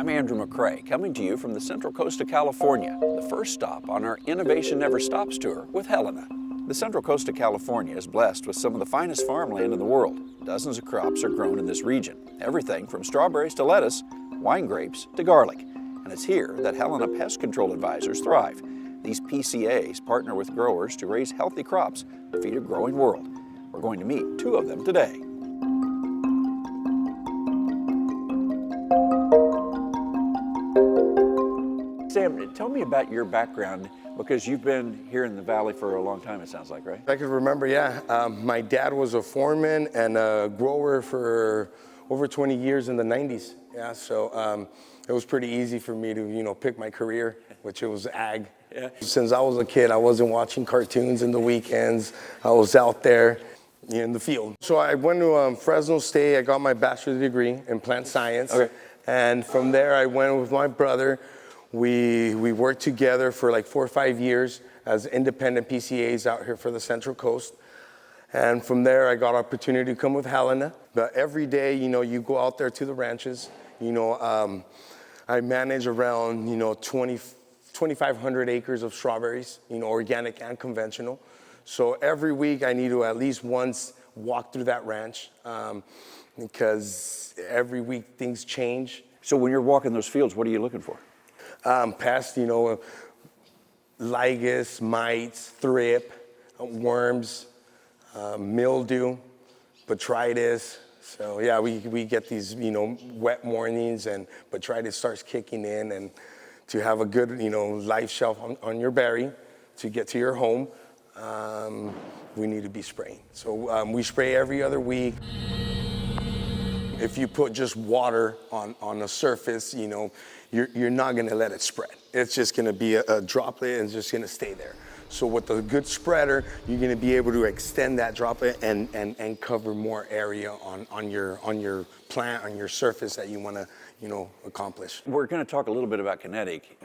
I'm Andrew McCrea, coming to you from the Central Coast of California, the first stop on our Innovation Never Stops tour with Helena. The Central Coast of California is blessed with some of the finest farmland in the world. Dozens of crops are grown in this region, everything from strawberries to lettuce, wine grapes to garlic. And it's here that Helena Pest Control Advisors thrive. These PCAs partner with growers to raise healthy crops to feed a growing world. We're going to meet two of them today. Sam, tell me about your background, because you've been here in the Valley for a long time, it sounds like, right? I can remember, yeah. My dad was a foreman and a grower for over 20 years in the 90s. Yeah, so it was pretty easy for me to, pick my career, which it was ag. Yeah. Since I was a kid, I wasn't watching cartoons in the weekends. I was out there in the field. So I went to Fresno State. I got my bachelor's degree in plant science. Okay. And from there, I went with my brother. We worked together for like 4 or 5 years as independent PCAs out here for the Central Coast. And from there, I got opportunity to come with Helena. But every day, you go out there to the ranches. I manage around, 2,500 acres of strawberries, organic and conventional. So every week, I need to at least once walk through that ranch because every week things change. So when you're walking those fields, what are you looking for? Pest, ligus, mites, thrip, worms, mildew, botrytis. So yeah, we get these, wet mornings and botrytis starts kicking in, and to have a good, life shelf on your berry to get to your home, we need to be spraying. So we spray every other week. If you put just water on a surface, you're not gonna let it spread. It's just gonna be a droplet and it's just gonna stay there. So with a good spreader, you're gonna be able to extend that droplet and cover more area on your plant, on your surface that you wanna accomplish. We're gonna talk a little bit about kinetic.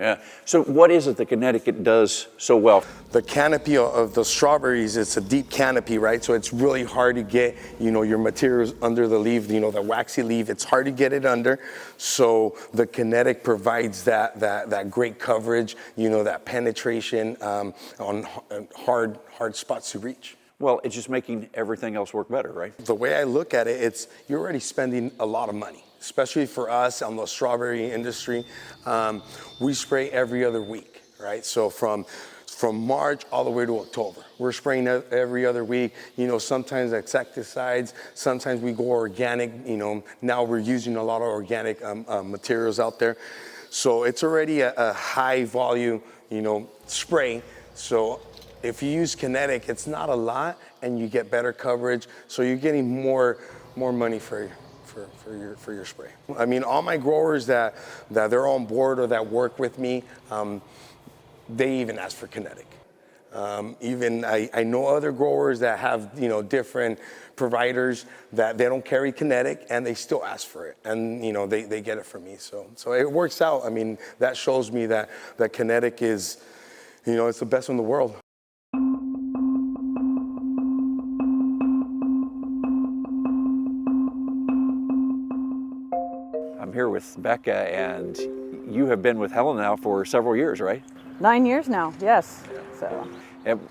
So what is it that kinetic does so well? The canopy of the strawberries, it's a deep canopy, right? So it's really hard to get, your materials under the leaf, the waxy leaf, it's hard to get it under. So the kinetic provides that great coverage, that penetration on hard spots to reach. Well, it's just making everything else work better, right? The way I look at it, you're already spending a lot of money, especially for us on the strawberry industry. We spray every other week, right? So from March all the way to October, we're spraying every other week. Sometimes insecticides, sometimes we go organic. Now we're using a lot of organic materials out there. So it's already a high volume, spray. So if you use kinetic, it's not a lot, and you get better coverage. So you're getting more money for your spray. I mean, all my growers that they're on board or that work with me, they even ask for kinetic. Even I know other growers that have different providers that they don't carry kinetic and they still ask for it, and they get it from me. So it works out. I mean, that shows me that kinetic is, it's the best in the world. I'm here with Beka, and you have been with Helena now for several years, right? 9 years now, yes. So.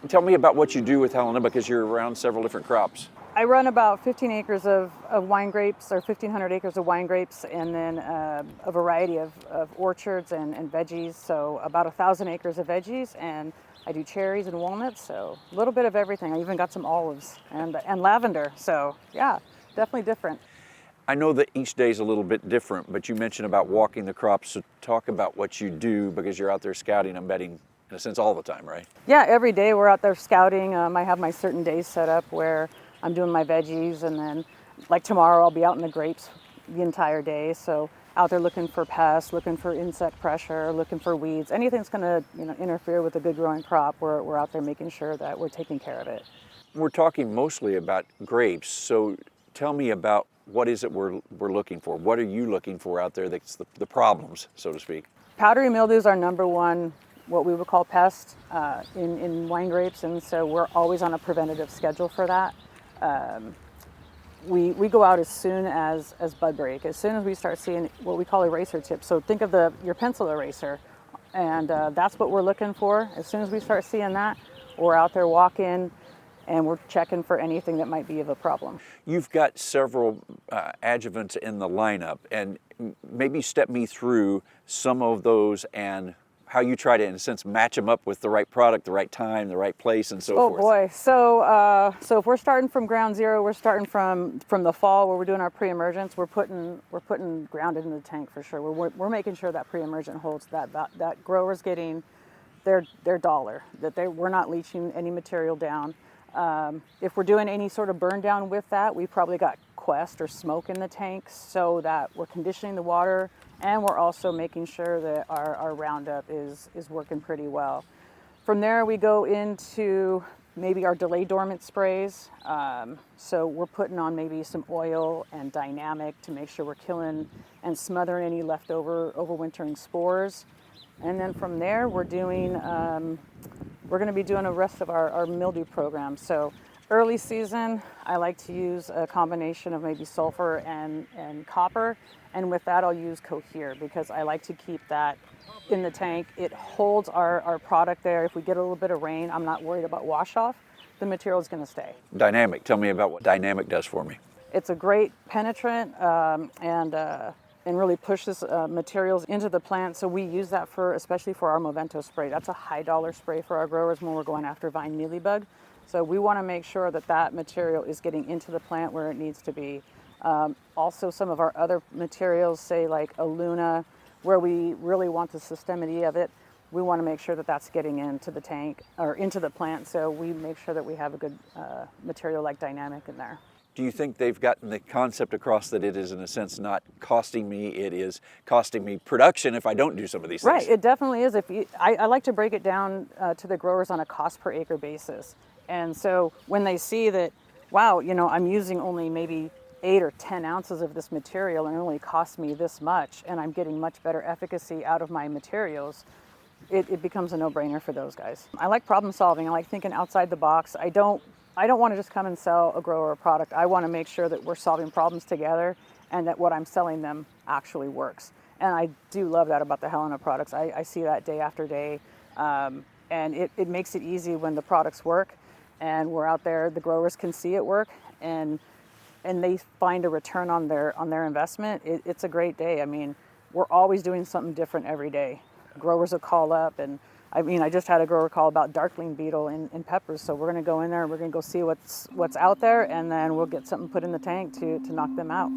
Tell me about what you do with Helena, because you're around several different crops. I run about 15 acres of wine grapes, or 1,500 acres of wine grapes, and then a variety of orchards and veggies. So about 1,000 acres of veggies, and I do cherries and walnuts, so a little bit of everything. I even got some olives and lavender, so yeah, definitely different. I know that each day is a little bit different, but you mentioned about walking the crops, so talk about what you do, because you're out there scouting, I'm betting, in a sense, all the time, right? Yeah, every day we're out there scouting. I have my certain days set up where I'm doing my veggies, and then like tomorrow I'll be out in the grapes the entire day. So out there looking for pests, looking for insect pressure, looking for weeds, anything that's gonna interfere with a good growing crop, we're out there making sure that we're taking care of it. We're talking mostly about grapes, so tell me about what is it we're looking for? What are you looking for out there that's the problems, so to speak? Powdery mildew is our number one, what we would call pest in wine grapes, and so we're always on a preventative schedule for that. we go out as soon as bud break. As soon as we start seeing what we call eraser tips. So think of your pencil eraser, and that's what we're looking for. As soon as we start seeing that, we're out there walking, and we're checking for anything that might be of a problem. You've got several adjuvants in the lineup, and maybe step me through some of those and how you try to, in a sense, match them up with the right product, the right time, the right place, and so forth. Oh boy! So if we're starting from ground zero, we're starting from the fall where we're doing our pre-emergence. We're putting ground in the tank for sure. We're making sure that pre-emergent holds that grower's getting their dollar, that we're not leaching any material down. If we're doing any sort of burn down with that, we've probably got Quest or smoke in the tank so that we're conditioning the water, and we're also making sure that our Roundup is working pretty well. From there, we go into maybe our delay dormant sprays. So we're putting on maybe some oil and dynamic to make sure we're killing and smothering any leftover overwintering spores. And then from there, we're going to be doing the rest of our mildew program. So early season, I like to use a combination of maybe sulfur and copper. And with that, I'll use Cohere because I like to keep that in the tank. It holds our product there. If we get a little bit of rain, I'm not worried about wash off. The material is going to stay. Dynamic, tell me about what Dynamic does for me. It's a great penetrant and really pushes materials into the plant. So we use that especially for our Movento spray. That's a high dollar spray for our growers when we're going after vine mealybug. So we want to make sure that material is getting into the plant where it needs to be. Also, some of our other materials, say like Helena, where we really want the systemity of it, we want to make sure that that's getting into the tank or into the plant. So we make sure that we have a good material like Dynamic in there. Do you think they've gotten the concept across that it is, in a sense, not costing me, it is costing me production if I don't do some of these things? Right, it definitely is. I like to break it down to the growers on a cost per acre basis. And so when they see that, wow, I'm using only maybe 8 or 10 ounces of this material and it only costs me this much, and I'm getting much better efficacy out of my materials, it becomes a no-brainer for those guys. I like problem solving. I like thinking outside the box. I don't want to just come and sell a grower a product. I want to make sure that we're solving problems together and that what I'm selling them actually works. And I do love that about the Helena products. I see that day after day. And it makes it easy when the products work and we're out there, the growers can see it work and they find a return on their investment. It's a great day. I mean, we're always doing something different every day. Growers will call up, and I just had a grower call about darkling beetle in peppers. So we're going to go in there and we're going to go see what's out there, and then we'll get something put in the tank to knock them out.